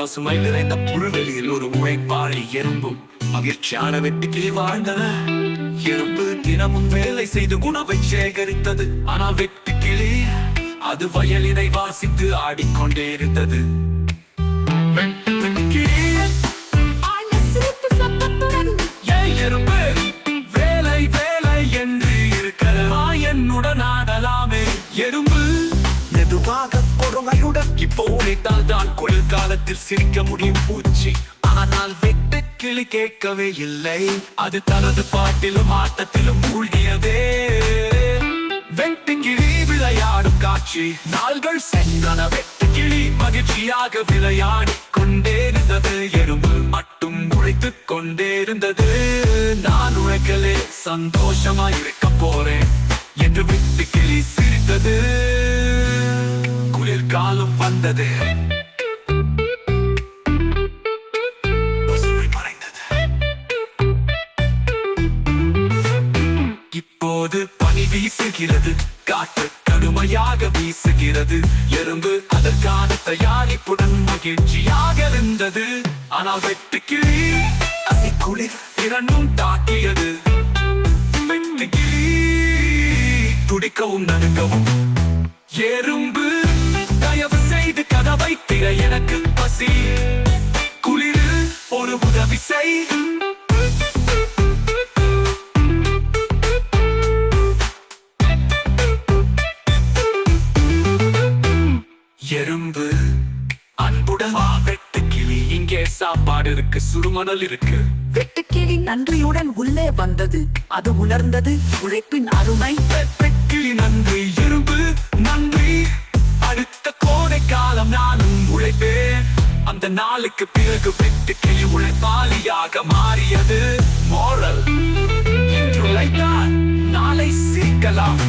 பசுமை நிறைந்த புல்வெளியில் ஒரு உழைப்பாளி எறும்பும் மகிழ்ச்சியான வெட்டுக்கிளி வாழ்ந்தன. எறும்பு தினமும் வேலை செய்து உணவை சேகரித்தது. ஆனால் வெட்டுக்கிளி அது வயலினை வாசித்து ஆடிக்கொண்டே இருந்தது. எறும்பு வேலை வேலை என்று இருக்கிறவா என்னுடன் ஆடலாமே. எறும்பு மெதுவாக பொறுமையுடன் இப்போ உழைத்தால் தான் குளிர்காலத்தில் சிரிக்க முடியும் பூச்சி. ஆனால் வெட்டுக்கிளி கேட்கவே இல்லை. அது தனது பாட்டிலும் ஆட்டத்திலும் மூழ்கியதே. வெட்டுக்கிளி விளையாடும் காட்சி நாள்கள் சென்றன. வெட்டுக்கிளி மகிழ்ச்சியாக விளையாடி கொண்டே இருந்தது. எறும்பு மட்டும் உழைத்துக் கொண்டே இருந்தது. நான் உழைக்கலே சந்தோஷமாய் இருக்க போறேன் என்று வெட்டுக்கிளி சிரித்தது. குளிர்காலம் வந்தது. இப்போது பனி வீசுகிறது. காற்று கடுமையாக வீசுகிறது. எறும்பு அதற்கான தயாரிப்புடன் மகிழ்ச்சியாக இருந்தது. ஆனால் வெட்டுக்கிளி குளிர் இரண்டும் தாக்கியது. வெட்டுக்கிளி துடிக்கவும் நடுங்கவும். எறும்பு தயவு செய்து கதவை திற, எனக்கு பசி. குளிர் ஒரு உதவி செய். எறும்பு அன்புடன் வா வெட்டுக்கிளி, இங்கே சாப்பாடு இருக்கு, சுடுமணல் இருக்கு. வெட்டுக்கிளி நன்றியுடன் உள்ளே வந்தது. அது உணர்ந்தது உழைப்பின் அருமை. வெட்டுக்கிளி நன்றி, எறும்பு நன்றி. அடுத்த கோடை காலம் நானும் உழைப்பேன். அந்த நாளுக்கு பிறகு வெட்டுக்கிளி உழைப்பாளியாக மாறியது. மோரல், இன்று உழைத்தால் நாளை சிரிக்கலாம்.